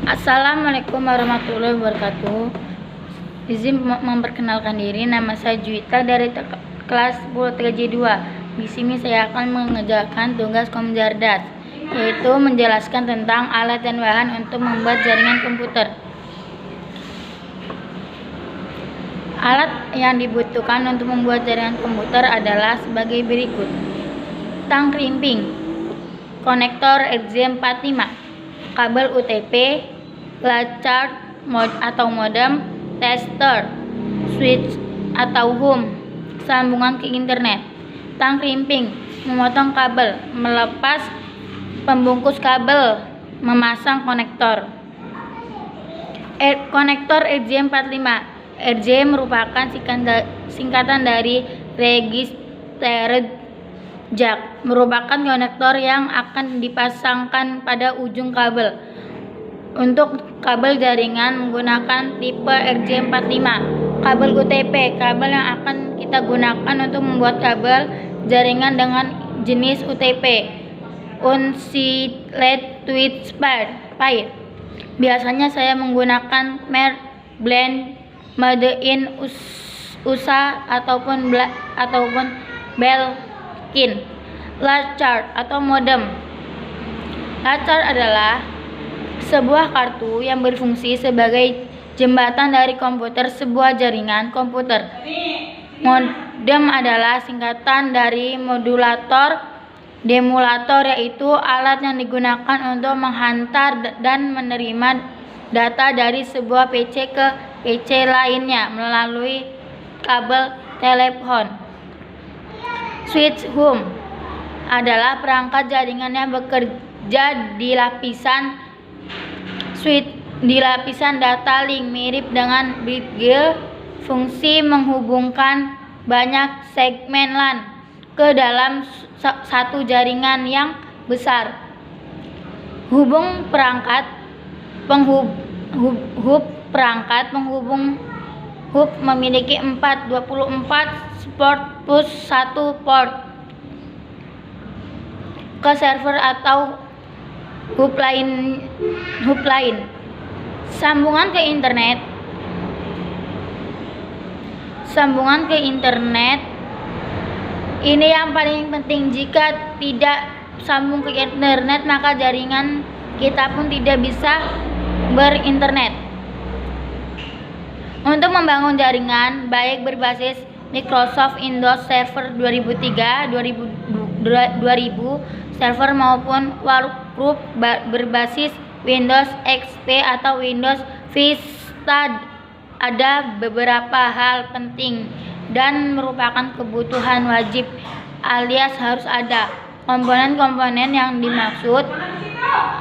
Assalamualaikum warahmatullahi wabarakatuh. Izin memperkenalkan diri, nama saya Juwita dari kelas 10 TKJ 2. Di sini saya akan mengerjakan tugas Komjardas, yaitu menjelaskan tentang alat dan bahan untuk membuat jaringan komputer. Alat yang dibutuhkan untuk membuat jaringan komputer adalah sebagai berikut: tang krimping, konektor RJ45, kabel UTP, flashcard atau modem, tester, switch atau home, sambungan ke internet. Tang krimping, memotong kabel, melepas pembungkus kabel, memasang konektor. Konektor RJ45. RJ merupakan singkatan dari Registered Jack, merupakan konektor yang akan dipasangkan pada ujung kabel. Untuk kabel jaringan menggunakan tipe RJ45. Kabel UTP, kabel yang akan kita gunakan untuk membuat kabel jaringan dengan jenis UTP, Unshield Twitch Pair. Biasanya saya menggunakan merek Blend Made in USA ataupun Belkin. Flashcard atau modem. Flashcard adalah sebuah kartu yang berfungsi sebagai jembatan dari komputer sebuah jaringan komputer. Modem adalah singkatan dari modulator demulator, yaitu alat yang digunakan untuk menghantar dan menerima data dari sebuah PC ke PC lainnya melalui kabel telepon. Switch home adalah perangkat jaringan yang bekerja di lapisan switch di lapisan data link, mirip dengan bridge, fungsi menghubungkan banyak segmen LAN ke dalam satu jaringan yang besar. Hubung perangkat penghubung hub memiliki 24 port plus 1 port ke server atau hub lain. Sambungan ke internet ini yang paling penting. Jika tidak sambung ke internet, maka jaringan kita pun tidak bisa berinternet. Untuk membangun jaringan baik berbasis Microsoft Windows Server 2003, 2000 server maupun workgroup berbasis Windows XP atau Windows Vista, ada beberapa hal penting dan merupakan kebutuhan wajib alias harus ada. Komponen-komponen yang dimaksud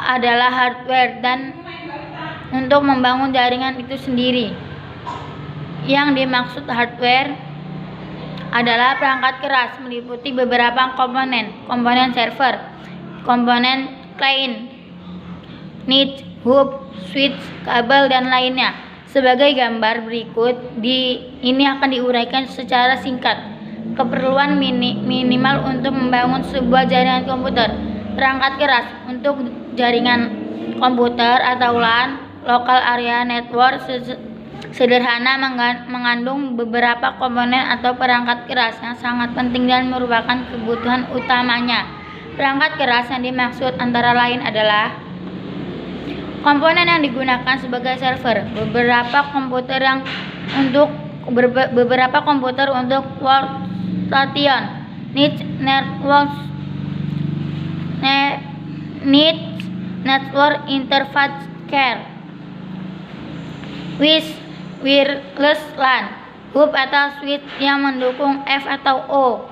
adalah hardware dan untuk membangun jaringan itu sendiri. Yang dimaksud hardware adalah perangkat keras, meliputi beberapa komponen server, komponen client, NIC, hub, switch, kabel, dan lainnya. Sebagai gambar berikut, ini akan diuraikan secara singkat. Keperluan minimal untuk membangun sebuah jaringan komputer. Perangkat keras untuk jaringan komputer atau LAN, Local Area Network, sederhana, mengandung beberapa komponen atau perangkat keras yang sangat penting dan merupakan kebutuhan utamanya. Perangkat keras yang dimaksud antara lain adalah komponen yang digunakan sebagai server, beberapa komputer untuk workstation, niche network interface card, wireless LAN, hub atau switch yang mendukung F atau O,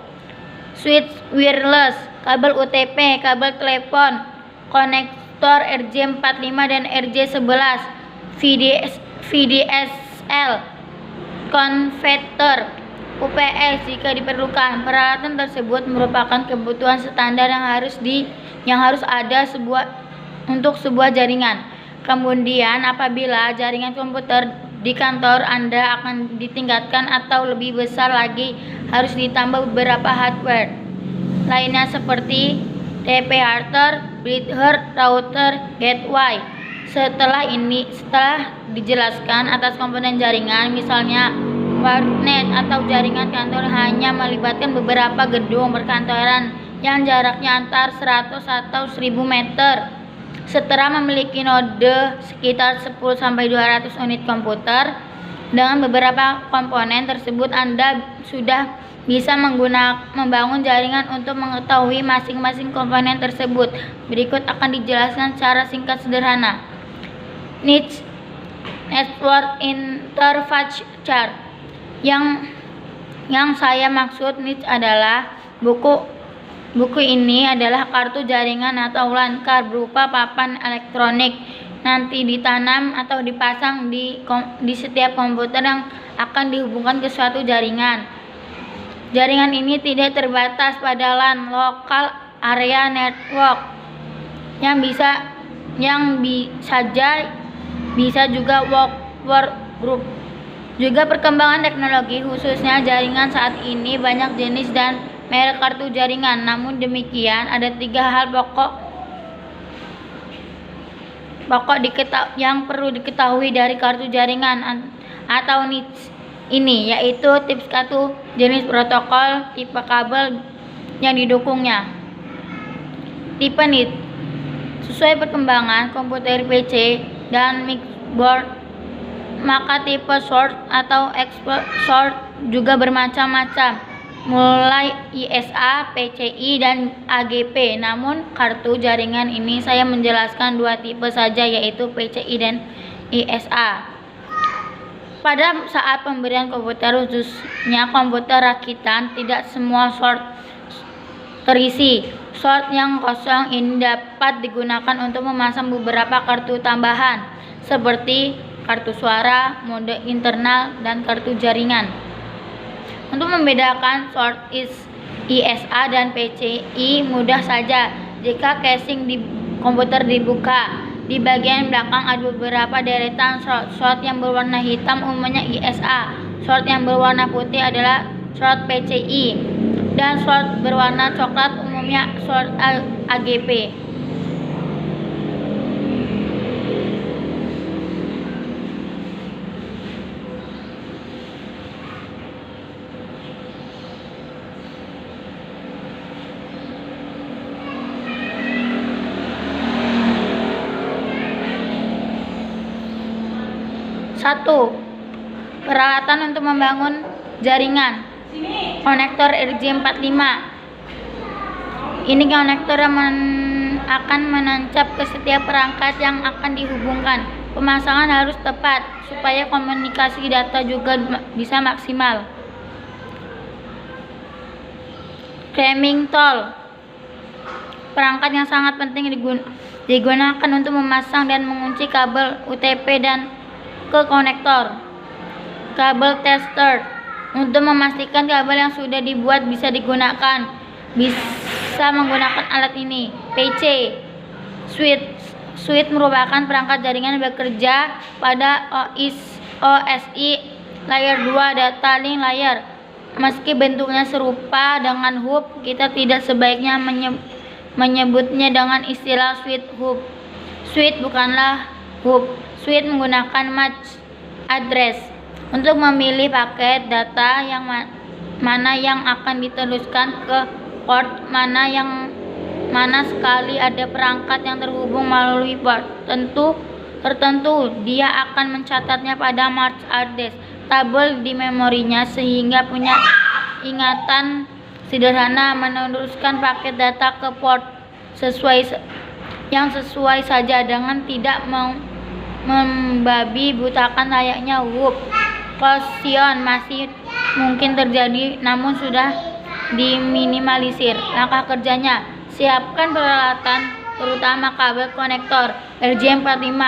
switch wireless, kabel UTP, kabel telepon, konektor RJ45 dan RJ11, VDSL, konverter, UPS jika diperlukan. Peralatan tersebut merupakan kebutuhan standar yang harus ada untuk sebuah jaringan. Kemudian apabila jaringan komputer di kantor Anda akan ditingkatkan atau lebih besar lagi, harus ditambah beberapa hardware lainnya seperti TP router, bridge router, gateway, Setelah dijelaskan atas komponen jaringan, misalnya warnet atau jaringan kantor hanya melibatkan beberapa gedung perkantoran yang jaraknya antar 100 atau 1000 meter. Setelah memiliki node sekitar 10-200 unit komputer dengan beberapa komponen tersebut, Anda sudah bisa membangun jaringan untuk mengetahui masing-masing komponen tersebut. Berikut akan dijelaskan secara singkat sederhana. Niche Network Interface Chart. Yang saya maksud niche adalah buku ini adalah kartu jaringan atau LAN card berupa papan elektronik nanti ditanam atau dipasang di setiap komputer yang akan dihubungkan ke suatu jaringan. Jaringan ini tidak terbatas pada LAN, Local Area Network, yang bisa juga workgroup. Juga perkembangan teknologi, khususnya jaringan saat ini banyak jenis dan merek kartu jaringan. Namun demikian, ada 3 hal pokok yang perlu diketahui dari kartu jaringan atau niche ini, yaitu tipe kartu, jenis protokol, tipe kabel yang didukungnya. Tipe niche sesuai perkembangan komputer PC dan mixboard, maka tipe short atau expert short juga bermacam-macam, mulai ISA, PCI, dan AGP. Namun kartu jaringan ini saya menjelaskan 2 tipe saja, yaitu PCI dan ISA. Pada saat pemberian komputer, khususnya komputer rakitan, tidak semua short terisi. Short yang kosong ini dapat digunakan untuk memasang beberapa kartu tambahan seperti kartu suara, mode internal, dan kartu jaringan. Untuk membedakan short ISA dan PCI mudah saja. Jika casing di komputer dibuka, di bagian belakang ada beberapa deretan short yang berwarna hitam, umumnya ISA. Short yang berwarna putih adalah short PCI, dan short berwarna coklat umumnya short AGP. Satu, peralatan untuk membangun jaringan. Konektor RJ45. Ini konektor yang akan menancap ke setiap perangkat yang akan dihubungkan. Pemasangan harus tepat supaya komunikasi data juga bisa maksimal. Climbing tool, perangkat yang sangat penting digunakan untuk memasang dan mengunci kabel UTP dan ke konektor. Kabel tester, untuk memastikan kabel yang sudah dibuat bisa digunakan, bisa menggunakan alat ini. PC switch merupakan perangkat jaringan yang bekerja pada OSI layer 2 data link layer. Meski bentuknya serupa dengan hub, kita tidak sebaiknya menyebutnya dengan istilah switch hub. Switch bukanlah hub. Switch menggunakan MAC address untuk memilih paket data yang mana yang akan diteruskan ke port mana sekali ada perangkat yang terhubung melalui port tertentu, dia akan mencatatnya pada MAC address tabel di memorinya sehingga punya ingatan sederhana meneruskan paket data ke port sesuai saja dengan tidak membabi butakan layaknya hub. Kosion masih mungkin terjadi namun sudah diminimalisir. Langkah kerjanya: siapkan peralatan terutama kabel konektor RJ45,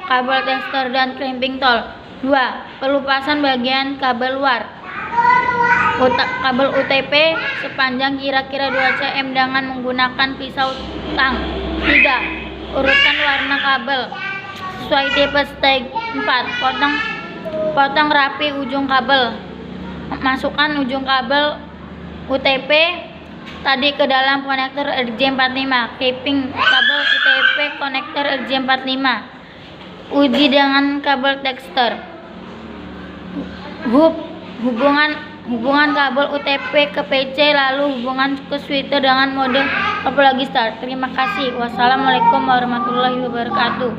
kabel tester, dan clamping tool. 2. Pelupasan bagian kabel luar. Kabel UTP sepanjang kira-kira 2 cm dengan menggunakan pisau tang. 3. Urutkan warna kabel sesuai tipe steg. 4. Potong rapi ujung kabel. Masukkan ujung kabel UTP tadi ke dalam konektor RJ45. Clipping kabel UTP konektor RJ45. Uji dengan kabel Dexter. Hubungan kabel UTP ke PC, lalu hubungan ke switcher dengan mode topologi start. Terima kasih. Wassalamualaikum warahmatullahi wabarakatuh.